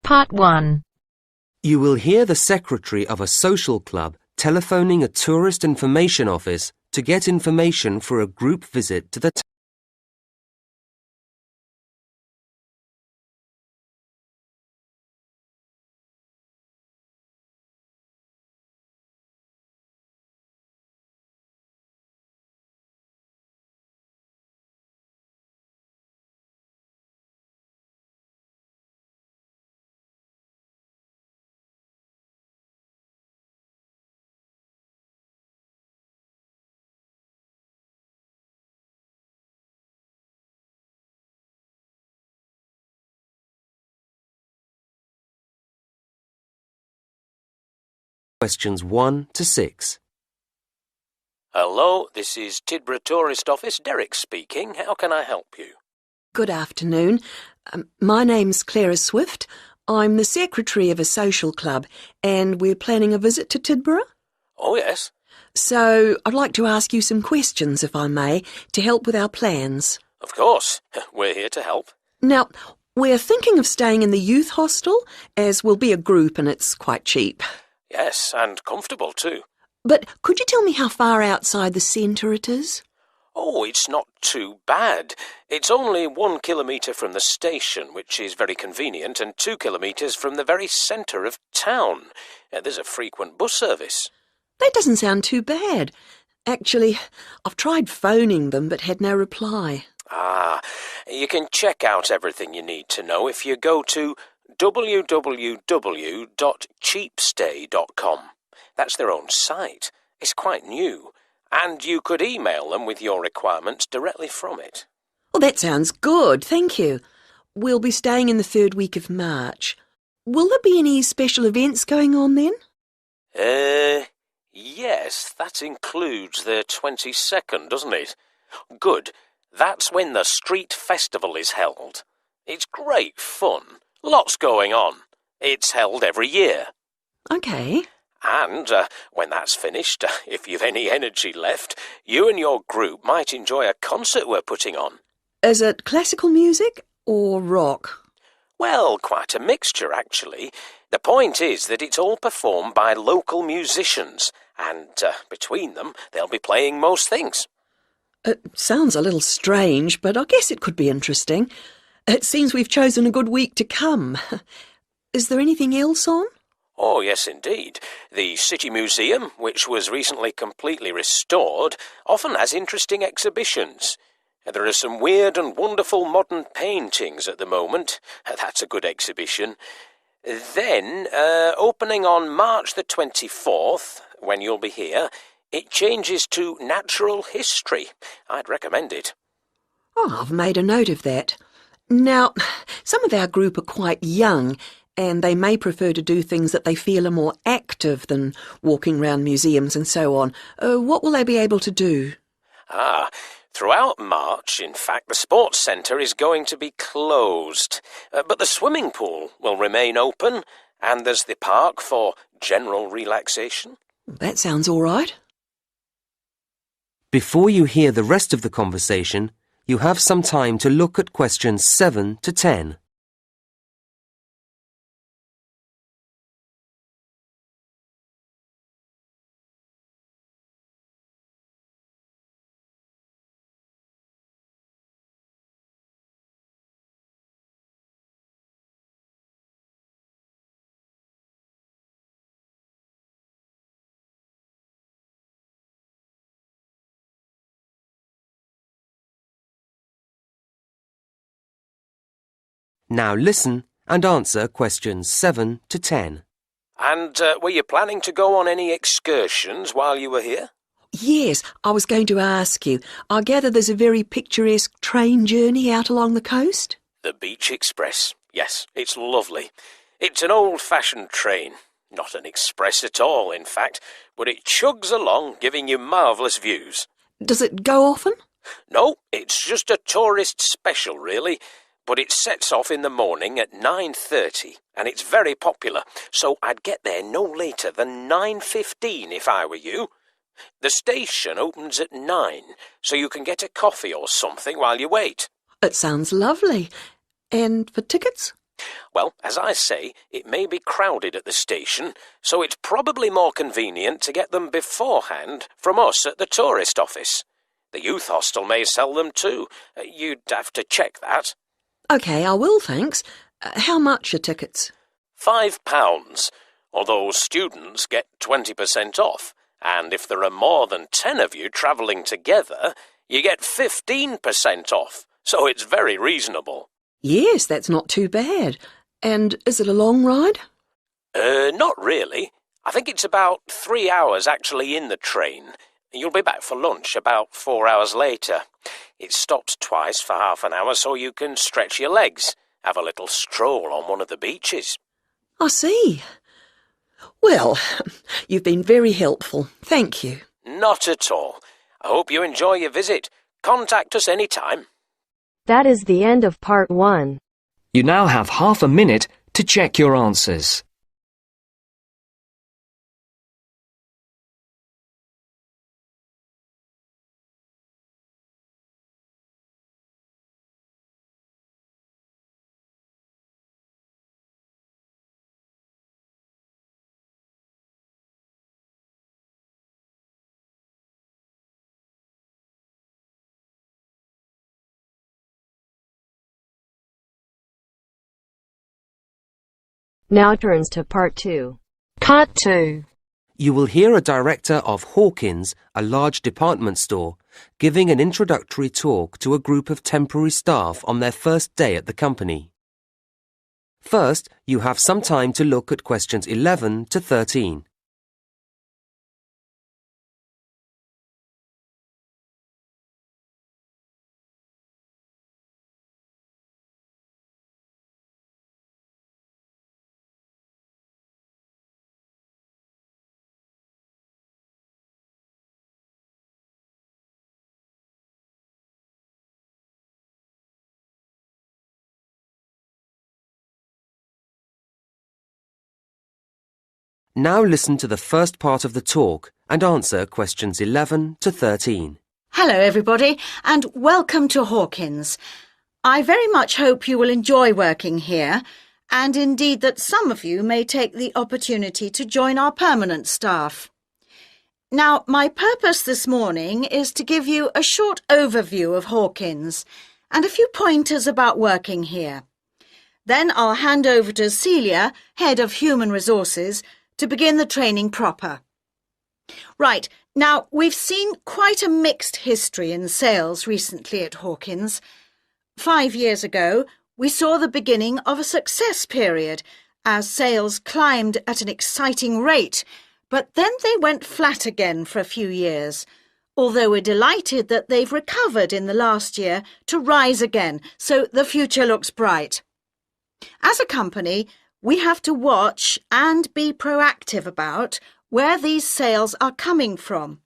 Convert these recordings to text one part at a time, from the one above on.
Part 1. You will hear the secretary of a social club telephoning a tourist information office to get information for a group visit to the town. Questions 1 to 6. Hello, this is Tidborough Tourist Office. Derek speaking. How can I help you? Good afternoon. My name's Clara Swift. I'm the secretary of a social club and we're planning a visit to Tidborough. Oh, yes. So I'd like to ask you some questions, if I may, to help with our plans. Of course. We're here to help. Now, we're thinking of staying in the youth hostel, as we'll be a group and it's quite cheap. Yes, and comfortable too. But could you tell me how far outside the centre it is? Oh, it's not too bad. It's only 1 kilometre from the station, which is very convenient, and 2 kilometres from the very centre of town. There's a frequent bus service. That doesn't sound too bad. Actually, I've tried phoning them but had no reply. Ah, you can check out everything you need to know if you go to www.cheapstay.com. That's their own site. It's quite new. And you could email them with your requirements directly from it. Well, that sounds good, thank you. We'll be staying in the 3rd week of March. Will there be any special events going on then? Yes, that includes the 22nd, doesn't it? Good. That's when the street festival is held. It's great fun. Lots going on. It's held every year. OK. And when that's finished, if you've any energy left, you and your group might enjoy a concert we're putting on. Is it classical music or rock? Well, quite a mixture, actually. The point is that it's all performed by local musicians, and between them, they'll be playing most things. It sounds a little strange, but I guess it could be interesting. It seems we've chosen a good week to come. Is there anything else on? Oh, yes, indeed. The City Museum, which was recently completely restored, often has interesting exhibitions. There are some weird and wonderful modern paintings at the moment. That's a good exhibition. Then, opening on March the 24th, when you'll be here, it changes to natural history. I'd recommend it. Oh, I've made a note of that. Now, some of our group are quite young, and they may prefer to do things that they feel are more active than walking round museums and so on. What will they be able to do? Throughout March, in fact, the sports centre is going to be closed. But the swimming pool will remain open, and there's the park for general relaxation. That sounds all right. Before you hear the rest of the conversation, you have some time to look at questions 7 to 10. Now listen and answer questions 7 to 10. And were you planning to go on any excursions while you were here? Yes, I was going to ask you. I gather there's a very picturesque train journey out along the coast? The Beach Express. Yes, it's lovely. It's an old-fashioned train. Not an express at all, in fact, but it chugs along, giving you marvellous views. Does it go often? No, it's just a tourist special, really. But it sets off in the morning at 9:30, and it's very popular, so I'd get there no later than 9:15 if I were you. The station opens at 9, so you can get a coffee or something while you wait. It sounds lovely. And for tickets? Well, as I say, it may be crowded at the station, so it's probably more convenient to get them beforehand from us at the tourist office. The youth hostel may sell them too. You'd have to check that. OK, I will, thanks. How much are tickets? £5, although students get 20% off, and if there are more than 10 of you travelling together, you get 15% off, so it's very reasonable. Yes, that's not too bad. And is it a long ride? Not really. I think it's about 3 hours actually in the train. You'll be back for lunch about 4 hours later. It stops twice for half an hour so you can stretch your legs, have a little stroll on one of the beaches. I see. Well, you've been very helpful. Thank you. Not at all. I hope you enjoy your visit. Contact us any time. That is the end of part 1. You now have half a minute to check your answers. Now turns to part 2. Cut 2. You will hear a director of Hawkins, a large department store, giving an introductory talk to a group of temporary staff on their first day at the company. First, you have some time to look at questions 11 to 13. Now listen to the first part of the talk and answer questions 11 to 13. Hello, everybody, and welcome to Hawkins. I very much hope you will enjoy working here, and indeed that some of you may take the opportunity to join our permanent staff. Now, my purpose this morning is to give you a short overview of Hawkins and a few pointers about working here. Then I'll hand over to Celia, Head of Human Resources, to begin the training proper. Right, now we've seen quite a mixed history in sales recently at Hawkins. 5 years ago, we saw the beginning of a success period as sales climbed at an exciting rate, but then they went flat again for a few years, although we're delighted that they've recovered in the last year to rise again, so the future looks bright. As a company, we have to watch and be proactive about where these sales are coming from.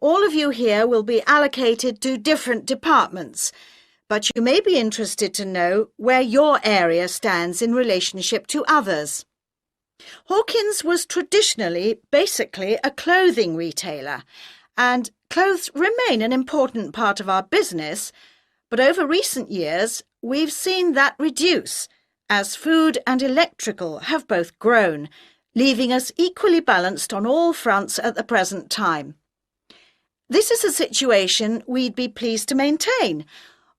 All of you here will be allocated to different departments, but you may be interested to know where your area stands in relationship to others. Hawkins was traditionally basically a clothing retailer, and clothes remain an important part of our business, but over recent years we've seen that reduce as food and electrical have both grown, leaving us equally balanced on all fronts at the present time. This is a situation we'd be pleased to maintain,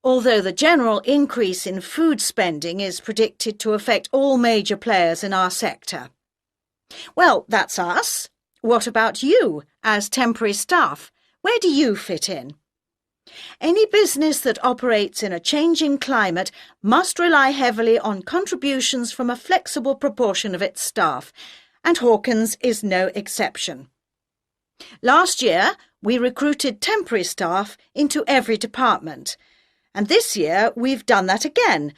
although the general increase in food spending is predicted to affect all major players in our sector. Well, that's us. What about you, as temporary staff? Where do you fit in? Any business that operates in a changing climate must rely heavily on contributions from a flexible proportion of its staff, and Hawkins is no exception. Last year, we recruited temporary staff into every department, and this year we've done that again,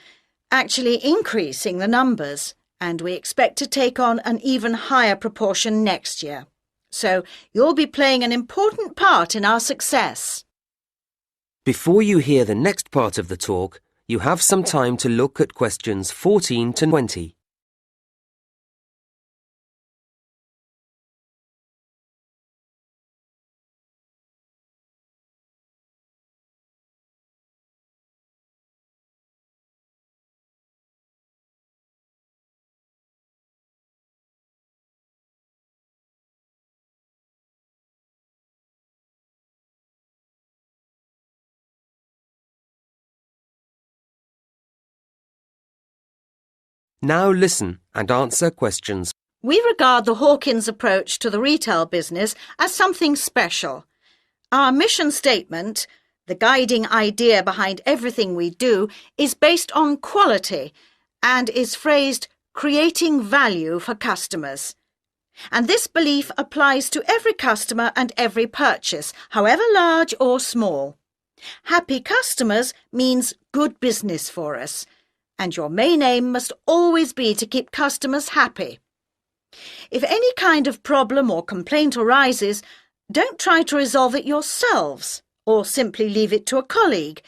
actually increasing the numbers, and we expect to take on an even higher proportion next year. So you'll be playing an important part in our success. Before you hear the next part of the talk, you have some time to look at questions 14 to 20. Now listen and answer questions. We regard the Hawkins approach to the retail business as something special. Our mission statement, the guiding idea behind everything we do, is based on quality and is phrased creating value for customers. And this belief applies to every customer and every purchase, however large or small. Happy customers means good business for us, and your main aim must always be to keep customers happy. If any kind of problem or complaint arises, don't try to resolve it yourselves or simply leave it to a colleague,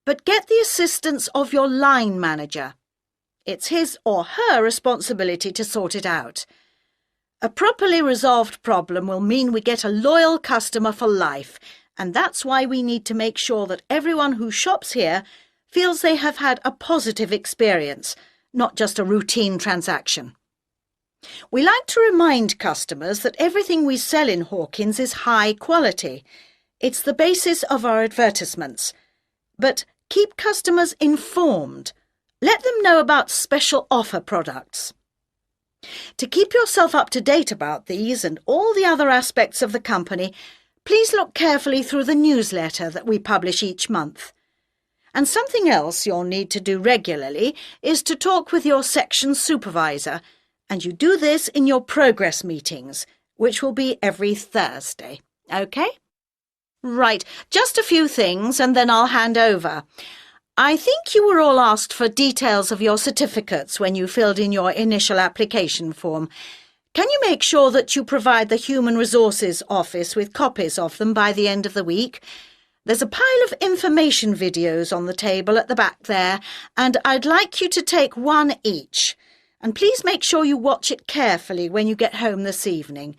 but get the assistance of your line manager. It's his or her responsibility to sort it out. A properly resolved problem will mean we get a loyal customer for life, and that's why we need to make sure that everyone who shops here feels they have had a positive experience, not just a routine transaction. We like to remind customers that everything we sell in Hawkins is high quality. It's the basis of our advertisements. But keep customers informed. Let them know about special offer products. To keep yourself up to date about these and all the other aspects of the company, please look carefully through the newsletter that we publish each month. And something else you'll need to do regularly is to talk with your section supervisor, and you do this in your progress meetings, which will be every Thursday. OK? Right, just a few things and then I'll hand over. I think you were all asked for details of your certificates when you filled in your initial application form. Can you make sure that you provide the Human Resources Office with copies of them by the end of the week? There's a pile of information videos on the table at the back there, and I'd like you to take one each. And please make sure you watch it carefully when you get home this evening.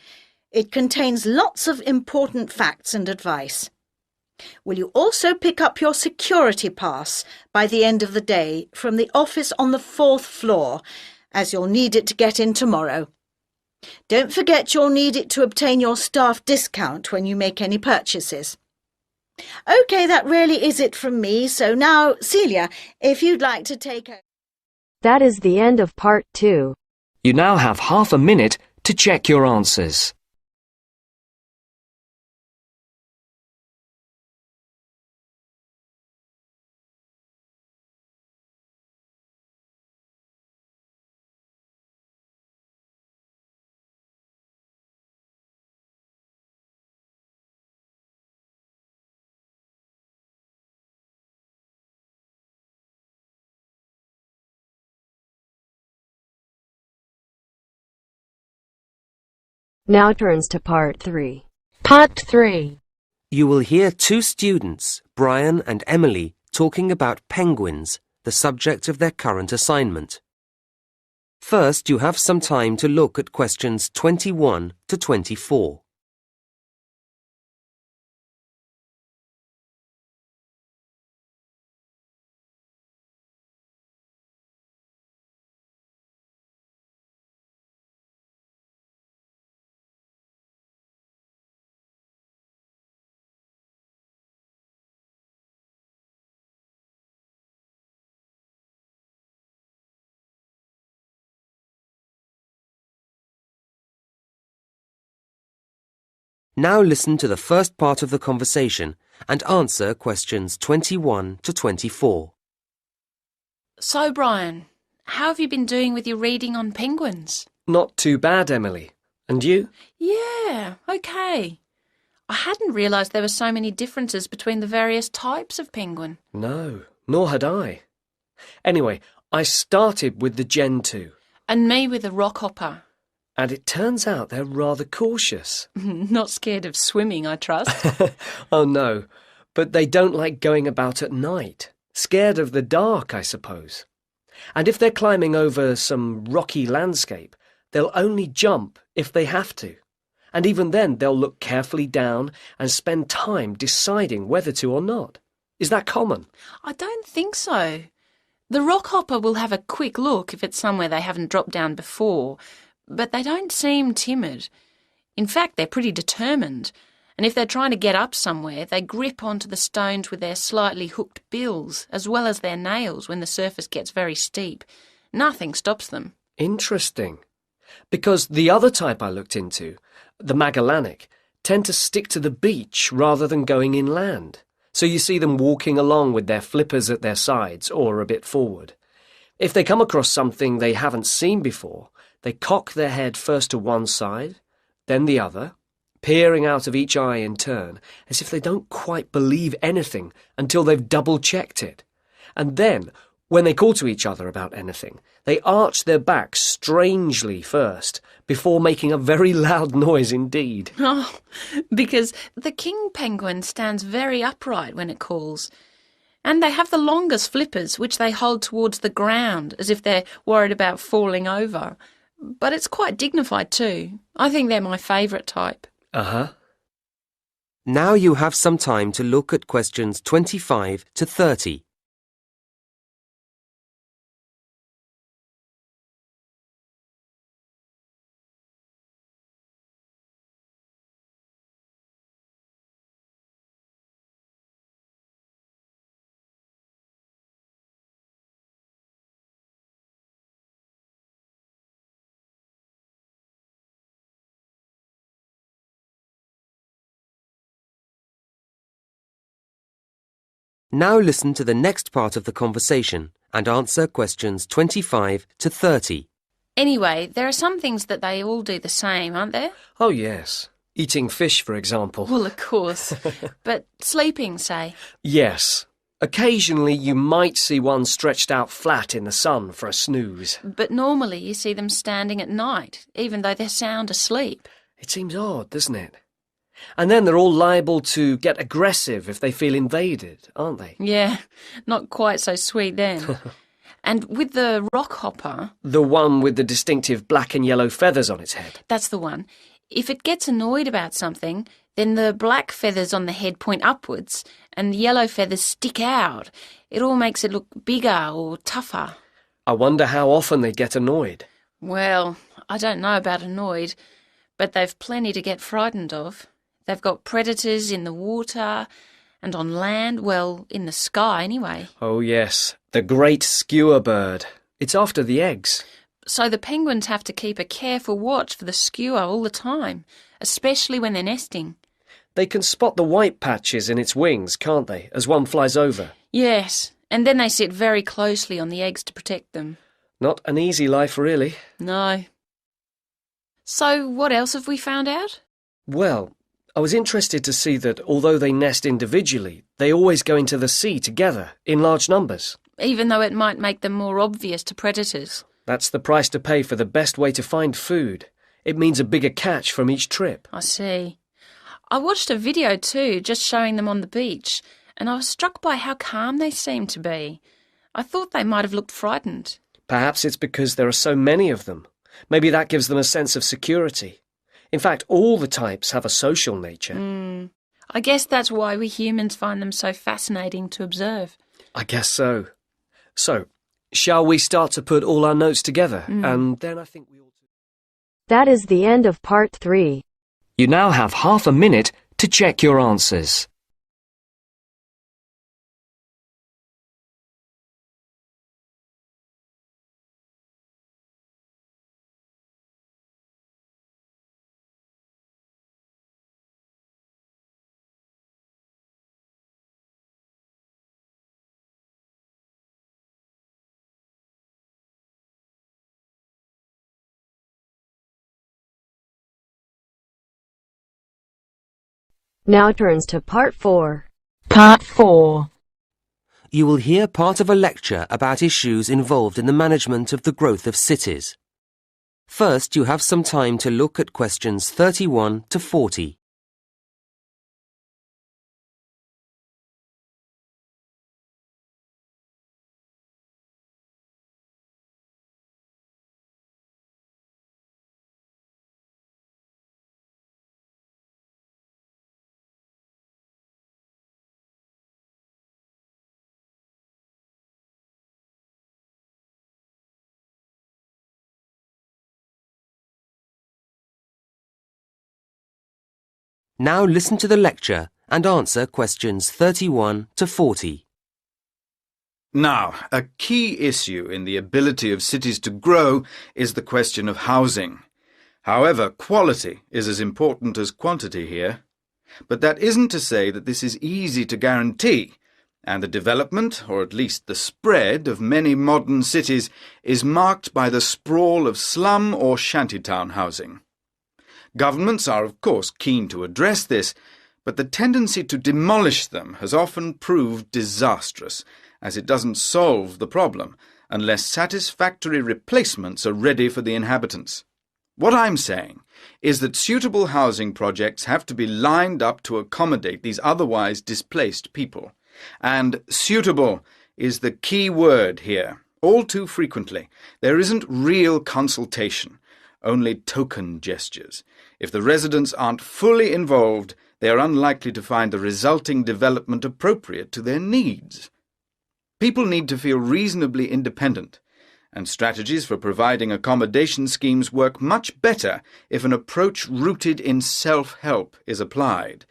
It contains lots of important facts and advice. Will you also pick up your security pass by the end of the day from the office on the 4th floor, as you'll need it to get in tomorrow. Don't forget you'll need it to obtain your staff discount when you make any purchases. OK, that really is it from me, so now, Celia, if you'd like to take over. That is the end of part 2. You now have half a minute to check your answers. Now turns to part 3. Part 3. You will hear two students, Brian and Emily, talking about penguins, the subject of their current assignment. First, you have some time to look at questions 21 to 24. Now listen to the first part of the conversation and answer questions 21 to 24. So, Brian, how have you been doing with your reading on penguins? Not too bad, Emily. And you? Yeah, OK. I hadn't realised there were so many differences between the various types of penguin. No, nor had I. Anyway, I started with the Gen 2. And me with the rockhopper. And it turns out they're rather cautious. Not scared of swimming, I trust. Oh, no. But they don't like going about at night. Scared of the dark, I suppose. And if they're climbing over some rocky landscape, they'll only jump if they have to. And even then, they'll look carefully down and spend time deciding whether to or not. Is that common? I don't think so. The rockhopper will have a quick look if it's somewhere they haven't dropped down before, but they don't seem timid. In fact, they're pretty determined, and if they're trying to get up somewhere, they grip onto the stones with their slightly hooked bills, as well as their nails when the surface gets very steep. Nothing stops them. Interesting. Because the other type I looked into, the Magellanic, tend to stick to the beach rather than going inland. So you see them walking along with their flippers at their sides or a bit forward. If they come across something they haven't seen before, they cock their head first to one side, then the other, peering out of each eye in turn, as if they don't quite believe anything until they've double-checked it. And then, when they call to each other about anything, they arch their backs strangely first, before making a very loud noise indeed. Oh, because the king penguin stands very upright when it calls. And they have the longest flippers, which they hold towards the ground, as if they're worried about falling over. But it's quite dignified too. I think they're my favourite type. Uh-huh. Now you have some time to look at questions 25 to 30. Now listen to the next part of the conversation and answer questions 25 to 30. Anyway, there are some things that they all do the same, aren't there? Oh, yes. Eating fish, for example. Well, of course. But sleeping, say. Yes. Occasionally you might see one stretched out flat in the sun for a snooze. But normally you see them standing at night, even though they're sound asleep. It seems odd, doesn't it? And then they're all liable to get aggressive if they feel invaded, aren't they? Yeah, not quite so sweet then. And with the rockhopper... The one with the distinctive black and yellow feathers on its head. That's the one. If it gets annoyed about something, then the black feathers on the head point upwards and the yellow feathers stick out. It all makes it look bigger or tougher. I wonder how often they get annoyed. Well, I don't know about annoyed, but they've plenty to get frightened of. They've got predators in the water and on land, well, in the sky anyway. Oh, yes, the great skewer bird. It's after the eggs. So the penguins have to keep a careful watch for the skewer all the time, especially when they're nesting. They can spot the white patches in its wings, can't they, as one flies over? Yes, and then they sit very closely on the eggs to protect them. Not an easy life, really. No. So what else have we found out? Well, I was interested to see that although they nest individually, they always go into the sea together, in large numbers. Even though it might make them more obvious to predators. That's the price to pay for the best way to find food. It means a bigger catch from each trip. I see. I watched a video too, just showing them on the beach, and I was struck by how calm they seemed to be. I thought they might have looked frightened. Perhaps it's because there are so many of them. Maybe that gives them a sense of security. In fact, all the types have a social nature. I guess that's why we humans find them so fascinating to observe. I guess so. So, shall we start to put all our notes together? And then I think we ought to... That is the end of part 3. You now have half a minute to check your answers. Now turns to part 4. Part 4. You will hear part of a lecture about issues involved in the management of the growth of cities. First, you have some time to look at questions 31 to 40. Now listen to the lecture and answer questions 31 to 40. Now, a key issue in the ability of cities to grow is the question of housing. However, quality is as important as quantity here. But that isn't to say that this is easy to guarantee, and the development, or at least the spread, of many modern cities is marked by the sprawl of slum or shantytown housing. Governments are, of course, keen to address this, but the tendency to demolish them has often proved disastrous, as it doesn't solve the problem unless satisfactory replacements are ready for the inhabitants. What I'm saying is that suitable housing projects have to be lined up to accommodate these otherwise displaced people. And suitable is the key word here. All too frequently, there isn't real consultation, only token gestures. If the residents aren't fully involved, they are unlikely to find the resulting development appropriate to their needs. People need to feel reasonably independent, and strategies for providing accommodation schemes work much better if an approach rooted in self-help is applied.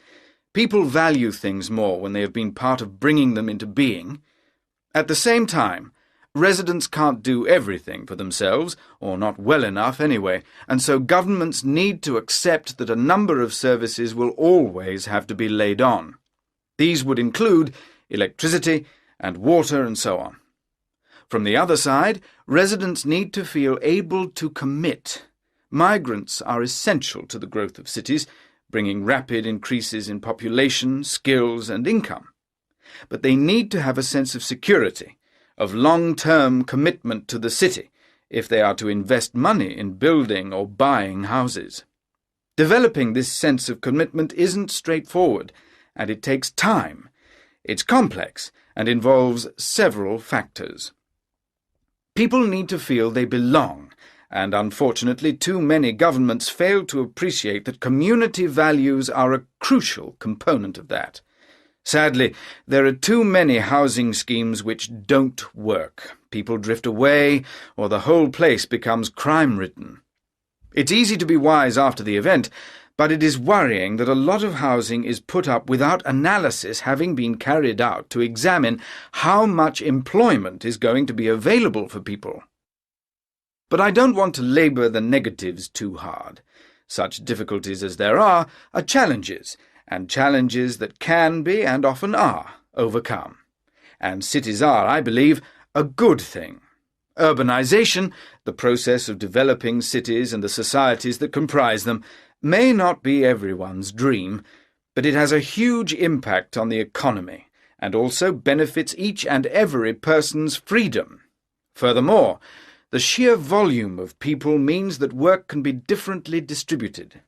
People value things more when they have been part of bringing them into being. At the same time, residents can't do everything for themselves, or not well enough anyway, and so governments need to accept that a number of services will always have to be laid on. These would include electricity and water and so on. From the other side, residents need to feel able to commit. Migrants are essential to the growth of cities, bringing rapid increases in population, skills and income. But they need to have a sense of security, of long-term commitment to the city, if they are to invest money in building or buying houses. Developing this sense of commitment isn't straightforward, and it takes time. It's complex and involves several factors. People need to feel they belong, and unfortunately too many governments fail to appreciate that community values are a crucial component of that. Sadly, there are too many housing schemes which don't work. People drift away, or the whole place becomes crime-ridden. It's easy to be wise after the event, but it is worrying that a lot of housing is put up without analysis having been carried out to examine how much employment is going to be available for people. But I don't want to labour the negatives too hard. Such difficulties as there are challenges, and challenges that can be, and often are, overcome. And cities are, I believe, a good thing. Urbanisation, the process of developing cities and the societies that comprise them, may not be everyone's dream, but it has a huge impact on the economy, and also benefits each and every person's freedom. Furthermore, the sheer volume of people means that work can be differently distributed.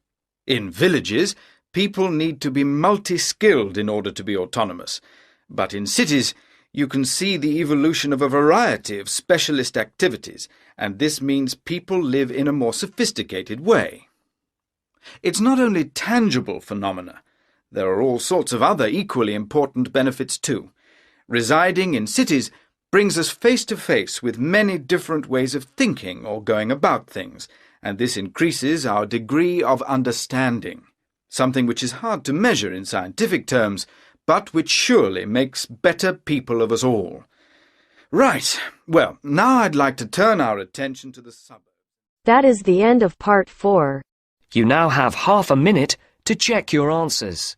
In villages, people need to be multi-skilled in order to be autonomous, but in cities you can see the evolution of a variety of specialist activities, and this means people live in a more sophisticated way. It's not only tangible phenomena. There are all sorts of other equally important benefits too. Residing in cities brings us face to face with many different ways of thinking or going about things, and this increases our degree of understanding, something which is hard to measure in scientific terms, but which surely makes better people of us all. Right, well, now I'd like to turn our attention to the suburbs. That is the end of part 4. You now have half a minute to check your answers.